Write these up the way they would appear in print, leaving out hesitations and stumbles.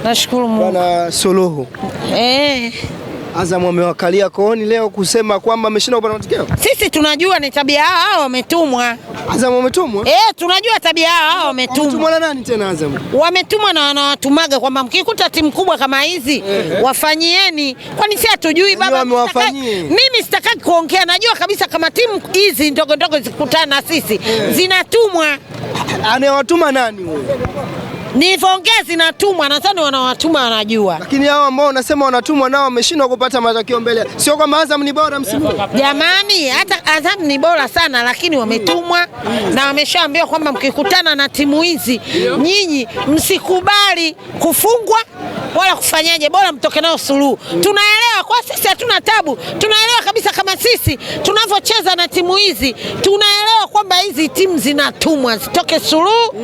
Nashukuru Mungu. Bwana Suluhu. Azam wamewakalia kooni leo kusema kwamba ameshindwa kupata matokeo. Sisi tunajua ni tabia hao wametumwa. Azam wametumwa? Tunajua tabia hao wametumwa. Wametumwa na nani tena Azam? Wametumwa na wanawatumaga kwamba mkikuta timu kubwa kama hizi wafanyieni. Kwani si hatujui baba? Mimi sitaki kuongea, najua kabisa kama timu hizi ndogo ndogo zikutana na sisi zinatumwa. Anawatuma nani wewe? Nilivyoongea zinatumwa, nadhani wanawatuma wanajua. Lakini hao ambao unasema wanatumwa nao wameshindwa kupata matokeo mbele. Sio kwamba Azam ni bora msimu. Jamani, hata Azam ni bora sana, lakini wametumwa na wameshaambiwa kwamba mkikutana na timu hizi nyinyi msikubali kufungwa wala kufanyaje, bora mtoke nao suluhu. Tunaelewa kwa sisi hatuna tabu. Tunaelewa kabisa kama sisi tunavyocheza na timu hizi, tunaelewa kwamba hizi timu zinatumwa zitoke suluhu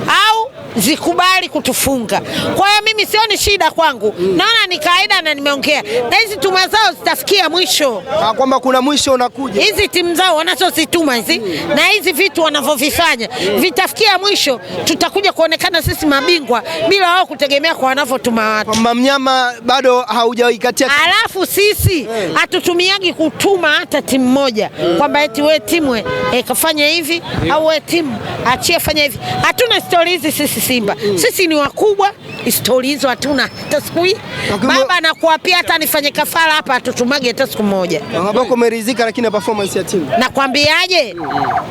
au zikubali kutufunga. Kwa hiyo mimi sioni shida kwangu. Naona ni kawaida na nimeongea. Na hizi timu zao zitafikia mwisho. Kwamba kuna mwisho unakuja. Hizi timu zao wanazozituma hizi na hizi vitu wanavyovifanya vitafikia mwisho, tutakuja kuonekana sisi mabingwa bila wao kutegemea kwa wanavyotuma watu. Kwamba mnyama bado haujaikatia. Alafu sisi hatutumiagi kutuma hata timu moja kwamba eti wewe timu kafanya hivi au wewe timu achie fanya hivi. Hatuna story hizi sisi Simba. Sisi ni wakubwa, story hizo hatuna hata siku hii. Baba anakuapia hata nifanye kafara hapa atutumage hata siku moja. Maboko umeridhika lakini na performance ya timu. Nakwambiaje?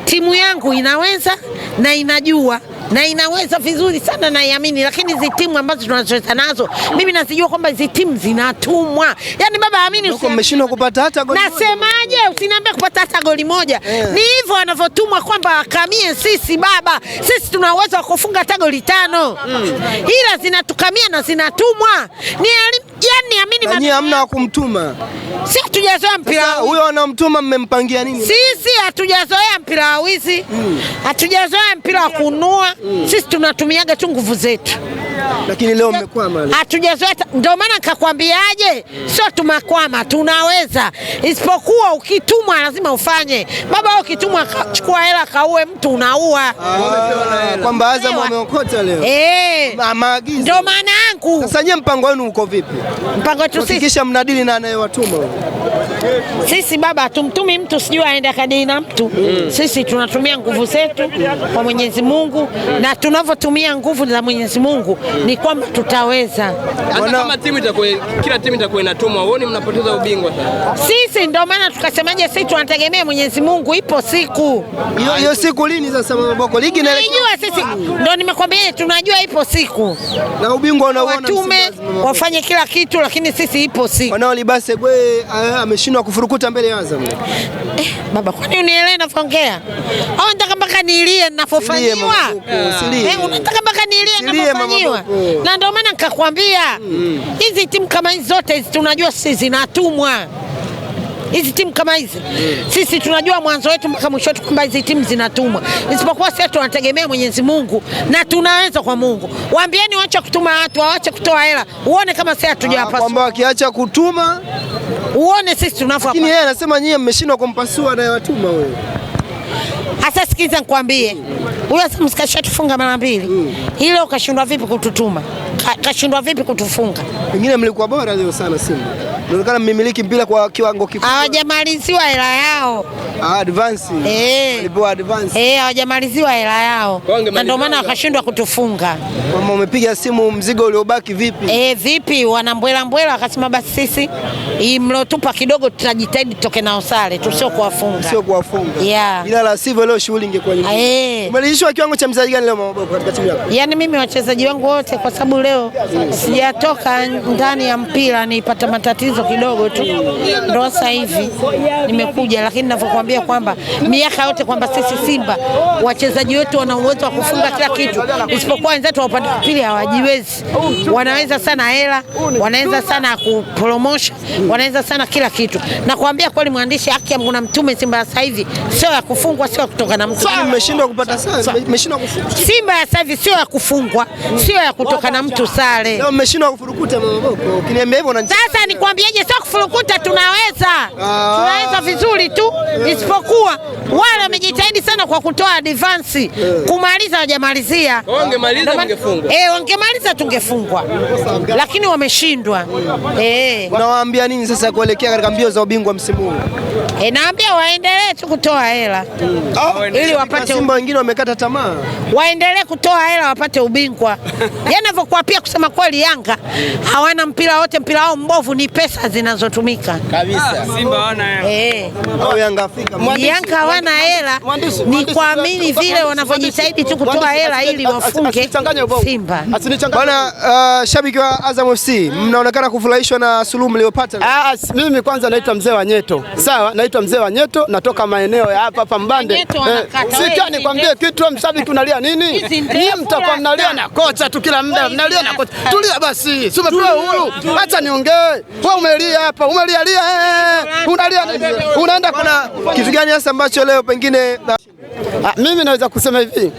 Timu yangu inaweza na inajua na inaweza vizuri sana na iamini, lakini hizi timu ambazo tunazocheza nazo mimi nazijua kwamba hizi timu zinatumwa. Yaani baba amini umeshindwa kupata hata goli moja. Nasemaje? Usiniambie kupata hata goli moja. Ni hivyo wanavyotumwa kwamba akamie sisi baba. Sisi tuna uwezo wa kufunga hata goli 5. Ila zinatukamia na zinatumwa. Yaani amini baba. Nyinyi hamna wa kumtuma. Si hatujazoea mpira. Huyo anamtuma mmempangia nini? Sisi hatujazoea mpira wa wizi. Hatujazoea mpira wa kununua. Sisi tunatumiaga tu nguvu zetu. Lakini leo mmekwama. Hatujazoea, ndio maana nikakwambiaje, sio tumekwama, tunaweza. Isipokuwa ukitumwa lazima ufanye. Baba wewe ukitumwa chukua hela kaue mtu unaua. Kwamba Azam wameokota leo. Maagizo. Ndio maana yangu. Sasa nyie mpango wenu uko vipi? Mpango wetu sisi kisha mnadili na anayewatuma. Sisi baba tumtumi mtu sijui aende akadili na mtu. Sisi tunatumia nguvu zetu kwa Mwenyezi Mungu, na tunavyotumia nguvu za Mwenyezi Mungu ni kwamba tutaweza. Hata kama timu itakuwa kila timu itakuwa inatumwa, uone mnapoteza ubingwa sasa. Sisi ndio maana tukasemaje, sisi tunategemea Mwenyezi Mungu, ipo siku. Hiyo siku lini sasa Maboko? Ligi inaelekea. Sisi ndio nimekwambia tunajua ipo siku. Na ubingwa unaona watume wafanye kila kitu, lakini sisi ipo siku. Wanao Libase Gwe ameshindwa kufurukuta mbele ya Azam. Baba kwani unielewe ninavyoongea? Au unataka mpaka nilie ninapofanywa? Unataka mpaka nilie ninapofanywa? Na ndio maana nikakwambia hizi timu kama hizi zote hizi tunajua sisi zinatumwa. Hizi timu kama hizi sisi tunajua mwanzo wetu mpaka mwisho wetu kwamba hizi timu zinatumwa. Isipokuwa sisi tunategemea Mwenyezi Mungu na tunaweza kwa Mungu. Waambieni waache kutuma watu, waache kutoa hela. Uone kama sisi hatujawapasua. Kwamba wakiacha kutuma uone sisi tunafaa. Lakini yeye anasema nyinyi mmeshindwa kumpasua na watuma wewe. Hasa sikiza nikwambie. Huyo msikashatufunga mara 2. Ile ukashindwa vipi kututuma? Kashindwa vipi kutufunga? Pengine mlikuwa bora leo sana Simba. Inaonekana mmiliki mpira kwa kiwango kikubwa. Hawajamaliziwa hela yao. Advance. Walipewa advance. Hawajamaliziwa hela yao. Na ndio maana wakashindwa kutufunga. Kama umepiga simu mzigo uliobaki vipi? Vipi wanambwela wakasema basi sisi mlotupa kidogo tutajitahidi tutoke nao sare, tusio kuwafunga. Sio kuwafunga. Ila la sivyo leo shughuli ingekuwa nyingine. Umelishwa kiwango cha mchezaji gani leo Maboko katika timu yako? Yaani mimi wachezaji wangu wote kwa sababu leo sijatoka ndani ya mpira, nipata matatizo kidogo tu. Ndio sasa hivi nimekuja, lakini ninavyokuambia kwamba miaka yote kwamba sisi Simba wachezaji wetu wana uwezo wa kufunga kila kitu, isipokuwa wenzetu wa upande wa pili hawajiwezi. Wanaweza sana hela, wanaweza sana kupromotion, wanaweza sana kila kitu. Na kuambia kweli mwandishi, haki ya Mungu na mtume, Simba sasa hivi sio ya kufungwa, sio kutoka na mtu. Mmeshindwa kupata sare, mmeshindwa kufunga. Simba sasa hivi sio ya kufungwa, sio ya kutoka na mtu sare. Leo mmeshindwa kufurukuta Maboko. Ukiniambia hivyo sasa nikwambia nakwambiaje, sio kufurukuta, tunaweza vizuri tu, isipokuwa wale wamejitahidi sana kwa kutoa advance, kumaliza hajamalizia. Wangemaliza tungefungwa. Wangemaliza tungefungwa, lakini wameshindwa. Unawaambia nini sasa kuelekea katika mbio za ubingwa msimu huu? Naambia waendelee tu kutoa hela ili wapate. Simba wengine wamekata tamaa, waendelee kutoa hela wapate ubingwa. Yanavyokuwa pia kusema kweli, Yanga hawana mpira wote, mpira wao mbovu, ni pesa zinazotumika kabisa. Simba hawana hela. Yanga Afrika. Yanga hawana hela, ni kuamini vile wanavyojitahidi tu kutoa hela ili wafunge Simba. Bwana shabiki wa Azam FC, mnaonekana kufurahishwa na suluhu mliopata? Mimi kwanza naitwa Mzee wa Nyeto. Sawa, naitwa Mzee wa Nyeto, natoka maeneo ya hapa Mbande. Sika nikwambie kitu, mshabiki unalia nini? Ni mtakuwa mnalia na kocha tu kila muda, mnalia na kocha. Tulia basi. Sio tuwe uhuru. Acha niongee. Wewe umelia hapa, unalia nini? Unaenda kuna kitu gani hasa ambacho leo pengine mimi naweza kusema hivi,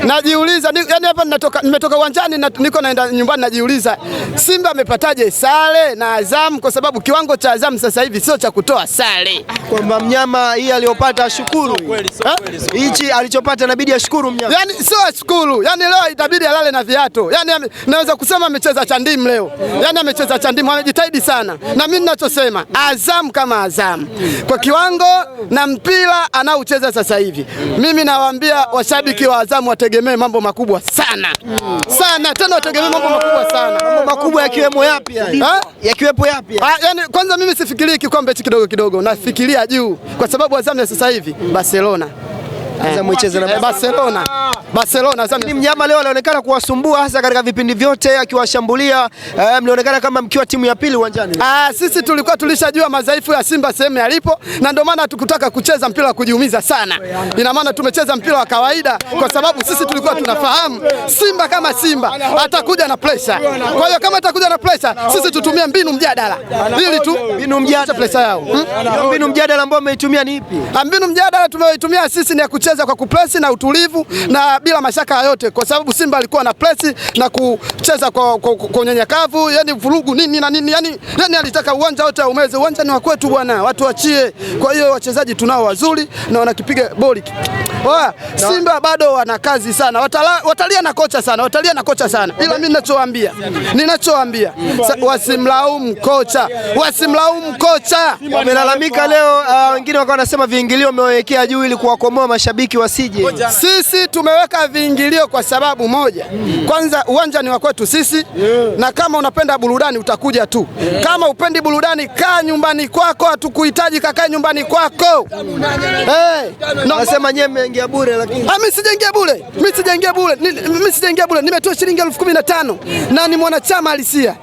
najiuliza yani hapa nimetoka uwanjani na niko naenda nyumbani, najiuliza Simba amepataje sare na Azam, kwa sababu kiwango cha Azam sasa hivi sio cha kutoa sare. Kwamba mnyama hii aliyopata ashukuru, hichi alichopata inabidi ashukuru mnyama. Yani sio ashukuru, yani leo itabidi alale na viatu. Yani naweza kusema amecheza chandimu leo, yani amecheza chandimu, amejitahidi sana. Na mimi ninachosema Azam kama Azam kwa kiwango na mpira anaocheza sasa hivi, mimi nawaambia washabiki wa Azam wategemee mambo makubwa sana. Sana, tena wategemee mambo makubwa sana. Mambo makubwa yakiwemo yapi yani? Yakiwepo yapi? Yani kwanza mimi sifikirii kikombe hichi kidogo, nafikiria juu, kwa sababu Azam ya sasa hivi Barcelona. Azam icheze na Barcelona. Ni mnyama leo anaonekana kuwasumbua hasa katika vipindi vyote akiwashambulia. Mlionekana kama mkiwa timu ya pili uwanjani. Sisi tulikuwa tulishajua madhaifu ya Simba sehemu yalipo, na ndio maana tukutaka kucheza mpira wa kujiumiza sana. Ina maana tumecheza mpira wa kawaida kwa sababu sisi tulikuwa tunafahamu Simba kama Simba atakuja na pressure. Kwa hiyo kama atakuja na pressure, sisi tutumie mbinu mjadala ili tu mbinu mjadala pressure yao. Mbinu mjadala ambao umeitumia ni ipi? Mbinu mjadala tumeyoitumia sisi ni ya kucheza kwa kupresi na utulivu na bila mashaka yote, kwa sababu Simba alikuwa na presi na kucheza kwa unyenyekavu, yani vurugu nini na nini, yani alitaka uwanja wote umeze. Uwanja ni wa kwetu bwana, watu wachie. Kwa hiyo wachezaji tunao wazuri na wanakipiga boli. Simba bado wana kazi sana, watalia na kocha sana, ila mimi ninachowaambia wasimlaumu kocha. Wamelalamika leo, wengine wakawa wanasema viingilio wamewekea juu ili kuwakomoa mashabiki wasije. Sisi tumeweka viingilio kwa sababu moja, kwanza uwanja ni wa kwetu sisi, na kama unapenda burudani utakuja tu. Kama upendi burudani, kaa nyumbani kwako, hatukuhitaji kakae nyumbani kwako. Nasema nyewe mmeingia bure, lakini mimi sijaingia bure, nimetoa shilingi 15,000 na ni mwanachama halisia.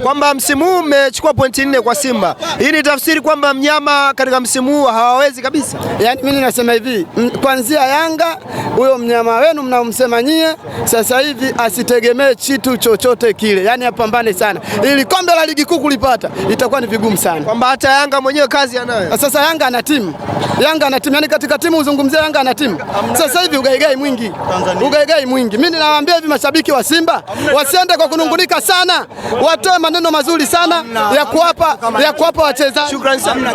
Kwamba msimu huu mmechukua pointi 4 kwa Simba. Hii ni tafsiri kwamba mnyama katika msimu huu hawawezi kabisa. Yani mimi nasema hivi, kuanzia Yanga huyo mnyama wenu mnaomsema nyie sasa hivi asitegemee kitu chochote kile. Yani apambane sana. Ili kombe la ligi kuu kulipata itakuwa ni vigumu sana. Kwamba hata Yanga mwenyewe kazi anayo. Sasa Yanga ana timu. Yani katika timu uzungumzia Yanga ana timu. Sasa hivi ugaigai mwingi. Mimi ninawaambia hivi mashabiki wa Simba wasiende kwa kunungunika sana. Watoe maneno mazuri sana ya kuwapa wachezaji. Shukrani sana.